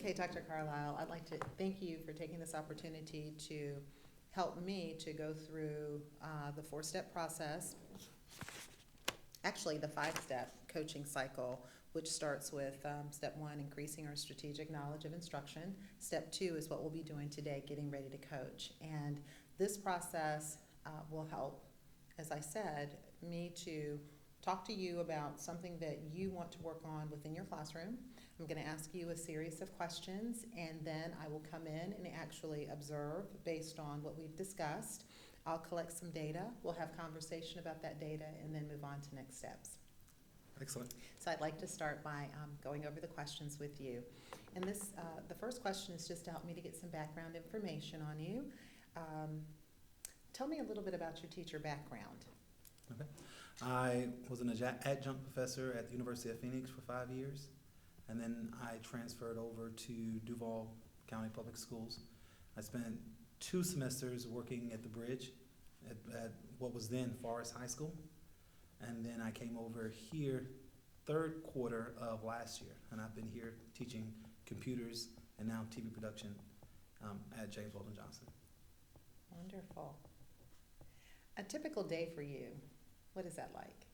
Okay, Dr. Carlisle, I'd like to thank you for taking this opportunity to help me to go through the four-step process, actually the five-step coaching cycle, which starts with step one, increasing our strategic knowledge of instruction. Step two is what we'll be doing today, getting ready to coach. And this process will help, as I said, me to talk to you about something that you want to work on within your classroom. I'm going to ask you a series of questions, and then I will come in and actually observe based on what we've discussed. I'll collect some data, we'll have conversation about that data, and then move on to next steps. Excellent. So I'd like to start by going over the questions with you. And this, the first question is just to help me to get some background information on you. Tell me a little bit about your teacher background. Okay. I was an adjunct professor at the University of Phoenix for 5 years, and then I transferred over to Duval County Public Schools. I spent 2 semesters working at the Bridge at what was then Forest High School, and then I came over here third quarter of last year, and I've been here teaching computers and now TV production at James Weldon Johnson. Wonderful. A typical day for you, what is that like?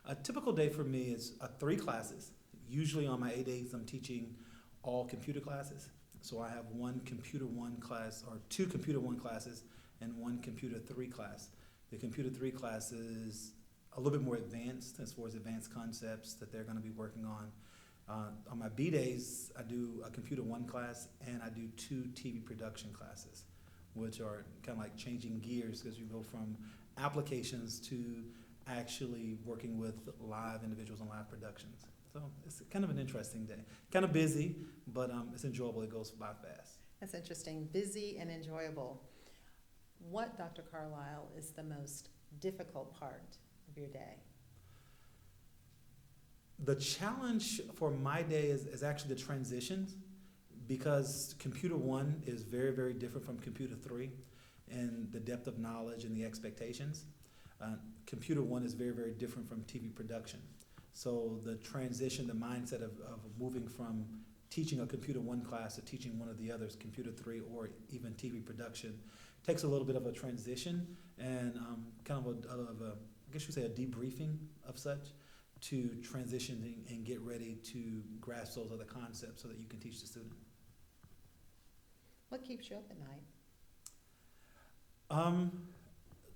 A typical day for me is 3 classes. Usually on my A days, I'm teaching all computer classes. So I have 1 Computer 1 class, or 2 Computer 1 classes, and 1 Computer 3 class. The Computer 3 class is a little bit more advanced as far as advanced concepts that they're going to be working on. On my B days, I do a Computer 1 class, and I do 2 TV production classes, which are kind of like changing gears because you go from applications to actually working with live individuals and live productions. So it's kind of an interesting day. Kind of busy, but it's enjoyable. It goes by fast. That's interesting, busy and enjoyable. What, Dr. Carlisle, is the most difficult part of your day? The challenge for my day is actually the transitions, because Computer 1 is very, very different from Computer 3 in the depth of knowledge and the expectations. Computer 1 is very, very different from TV production. So the transition, the mindset of moving from teaching a Computer 1 class to teaching one of the others, Computer 3 or even TV production, takes a little bit of a transition and kind of a, I guess you say, a debriefing of such to transition and get ready to grasp those other concepts so that you can teach the student. What keeps you up at night?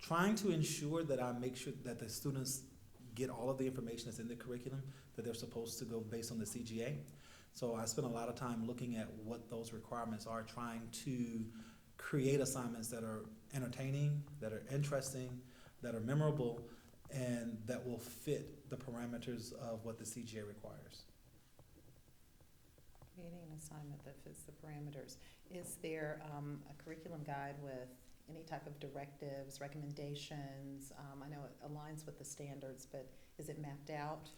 Trying to ensure that I make sure that the students get all of the information that's in the curriculum that they're supposed to go based on the CGA. So I spend a lot of time looking at what those requirements are, trying to create assignments that are entertaining, that are interesting, that are memorable, and that will fit the parameters of what the CGA requires. Creating an assignment that fits the parameters. Is there a curriculum guide with any type of directives, recommendations? I know it aligns with the standards, but is it mapped out?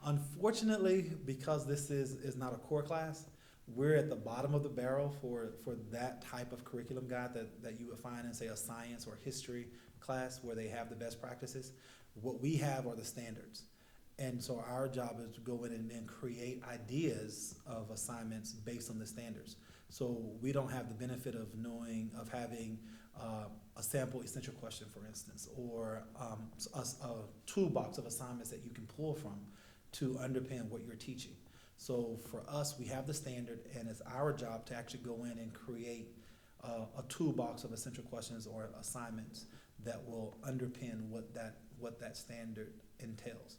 Unfortunately, because this is not a core class, we're at the bottom of the barrel for that type of curriculum guide that you would find in, say, a science or history class where they have the best practices. What we have are the standards. And so our job is to go in and create ideas of assignments based on the standards. So we don't have the benefit of having a sample essential question, for instance, or a toolbox of assignments that you can pull from to underpin what you're teaching. So for us, we have the standard, and it's our job to actually go in and create a toolbox of essential questions or assignments that will underpin what that standard entails.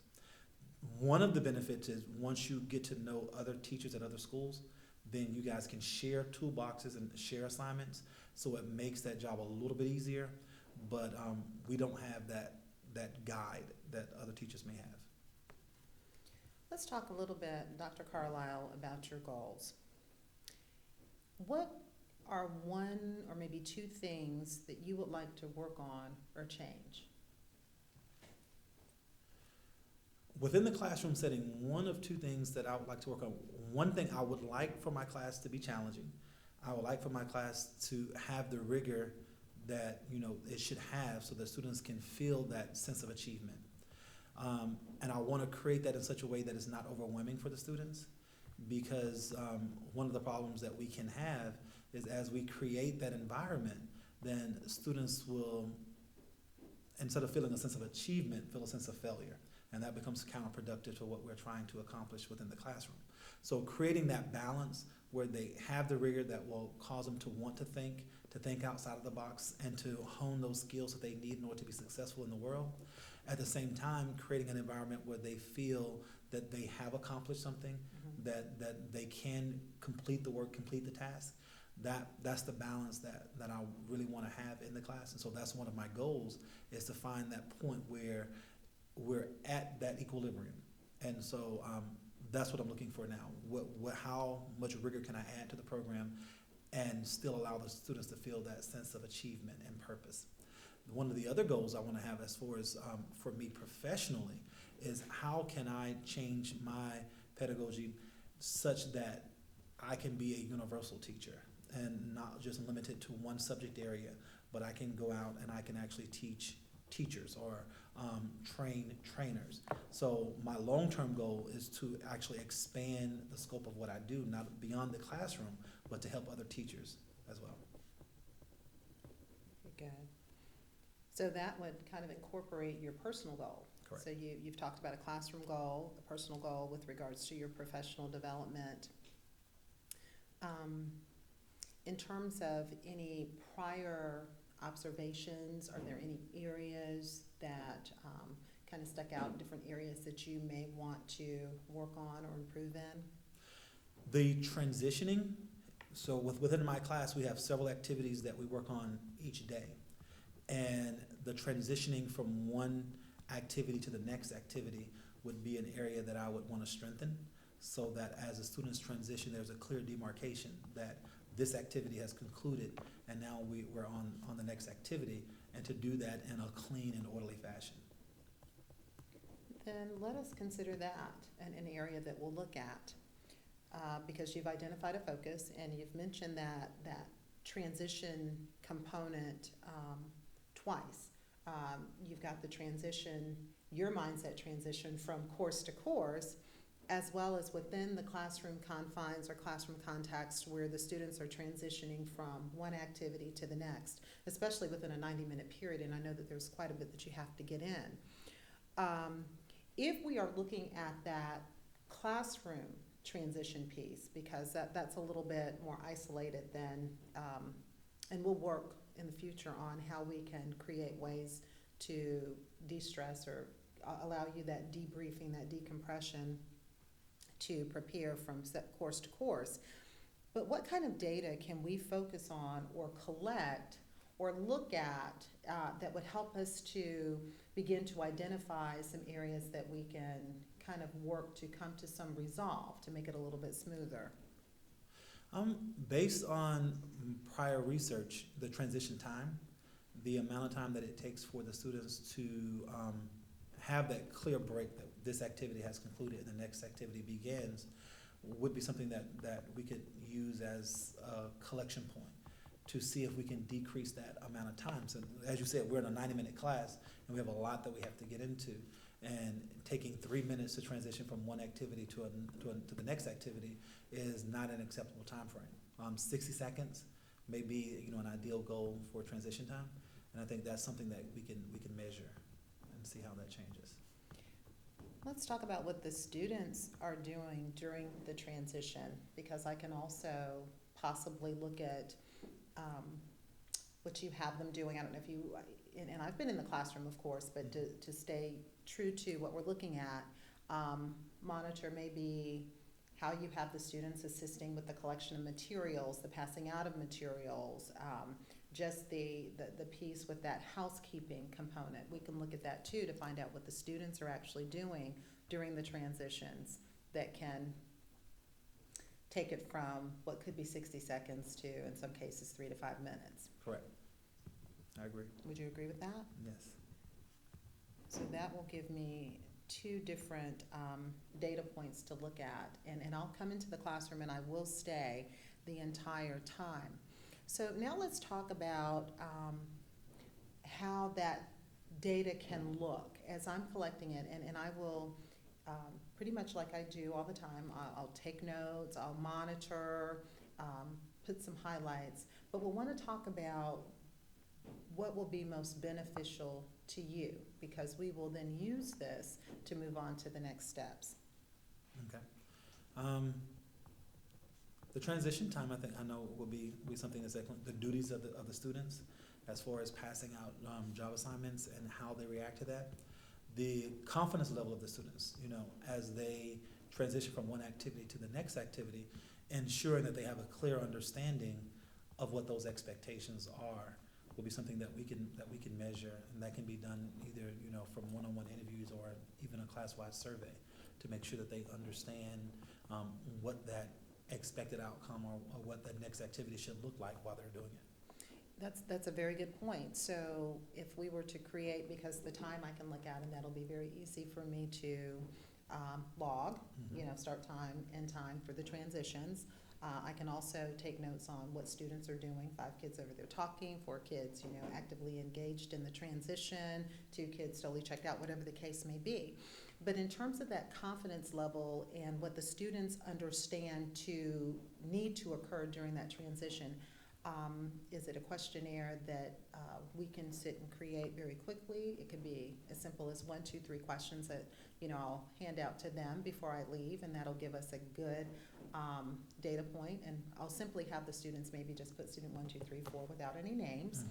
One of the benefits is once you get to know other teachers at other schools, then you guys can share toolboxes and share assignments, so it makes that job a little bit easier, but we don't have that guide that other teachers may have. Let's talk a little bit, Dr. Carlisle, about your goals. What are 1 or maybe 2 things that you would like to work on or change? Within the classroom setting, 1 of 2 things that I would like to work on. One thing, I would like for my class to be challenging. I would like for my class to have the rigor that it should have, so that students can feel that sense of achievement. And I want to create that in such a way that it's not overwhelming for the students. because one of the problems that we can have is as we create that environment, then students will, instead of feeling a sense of achievement, feel a sense of failure. And that becomes counterproductive to what we're trying to accomplish within the classroom. So creating that balance where they have the rigor that will cause them to want to think outside of the box, and to hone those skills that they need in order to be successful in the world. At the same time, creating an environment where they feel that they have accomplished something, that they can complete the work, complete the task. That's the balance that I really want to have in the class. And so that's one of my goals, is to find that point where we're at that equilibrium. And so that's what I'm looking for now. How much rigor can I add to the program and still allow the students to feel that sense of achievement and purpose? One of the other goals I want to have, as far as for me professionally, is how can I change my pedagogy such that I can be a universal teacher and not just limited to one subject area, but I can go out and I can actually teach teachers or train trainers. So my long-term goal is to actually expand the scope of what I do, not beyond the classroom, but to help other teachers as well. Good. So that would kind of incorporate your personal goal. Correct. So you've talked about a classroom goal, a personal goal with regards to your professional development. In terms of any prior observations, are there any areas that kind of stuck out, different areas that you may want to work on or improve in? The transitioning, so within my class, we have several activities that we work on each day. And the transitioning from one activity to the next activity would be an area that I would want to strengthen, so that as the students transition, there's a clear demarcation that this activity has concluded and now we're on the next activity, and to do that in a clean and orderly fashion. Then let us consider that an area that we'll look at, because you've identified a focus and you've mentioned that transition component twice. You've got the transition, your mindset transition from course to course, as well as within the classroom confines or classroom context where the students are transitioning from one activity to the next, especially within a 90-minute period, and I know that there's quite a bit that you have to get in. If we are looking at that classroom transition piece, because that's a little bit more isolated than, and we'll work in the future on how we can create ways to de-stress or allow you that debriefing, that decompression to prepare from course to course. But what kind of data can we focus on or collect or look at that would help us to begin to identify some areas that we can kind of work to come to some resolve to make it a little bit smoother? Based on prior research, the transition time, the amount of time that it takes for the students to have that clear break that this activity has concluded and the next activity begins, would be something that we could use as a collection point to see if we can decrease that amount of time. So as you said, we're in a 90-minute class and we have a lot that we have to get into, and taking 3 minutes to transition from one activity to the next activity is not an acceptable time frame. 60 seconds may be an ideal goal for transition time, and I think that's something that we can measure and see how that changes. Let's talk about what the students are doing during the transition, because I can also possibly look at what you have them doing. I don't know if you, and I've been in the classroom, of course, but to stay true to what we're looking at, monitor maybe how you have the students assisting with the collection of materials, the passing out of materials, just the piece with that housekeeping component. We can look at that too to find out what the students are actually doing during the transitions that can take it from what could be 60 seconds to, in some cases, 3 to 5 minutes. Correct. I agree. Would you agree with that? Yes. So that will give me 2 different data points to look at, and I'll come into the classroom and I will stay the entire time. So now let's talk about how that data can look as I'm collecting it, and I will pretty much like I do all the time. I'll take notes, I'll monitor, put some highlights, but we'll want to talk about what will be most beneficial to you, because we will then use this to move on to the next steps. Okay. The transition time, I know will be something that's excellent. The duties of the students, as far as passing out job assignments and how they react to that. The confidence level of the students, as they transition from one activity to the next activity, ensuring that they have a clear understanding of what those expectations are, will be something that we can measure, and that can be done either from one-on-one interviews or even a class-wide survey, to make sure that they understand what that expected outcome or what that next activity should look like while they're doing it. That's a very good point. So if we were to create, because the time I can look at, and that'll be very easy for me to log, start time, end time for the transitions. I can also take notes on what students are doing. 5 kids over there talking, 4 kids, actively engaged in the transition, 2 kids totally checked out, whatever the case may be. But in terms of that confidence level and what the students understand to need to occur during that transition, is it a questionnaire that we can sit and create very quickly? It could be as simple as 1, 2, 3 questions that I'll hand out to them before I leave, and that'll give us a good data point. And I'll simply have the students maybe just put student 1, 2, 3, 4 without any names.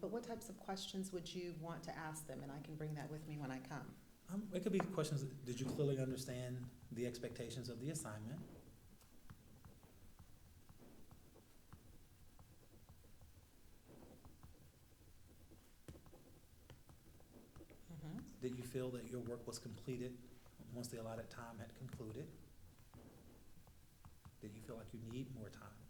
But what types of questions would you want to ask them? And I can bring that with me when I come. It could be questions. Did you clearly understand the expectations of the assignment? Did you feel that your work was completed once the allotted time had concluded? Did you feel like you need more time?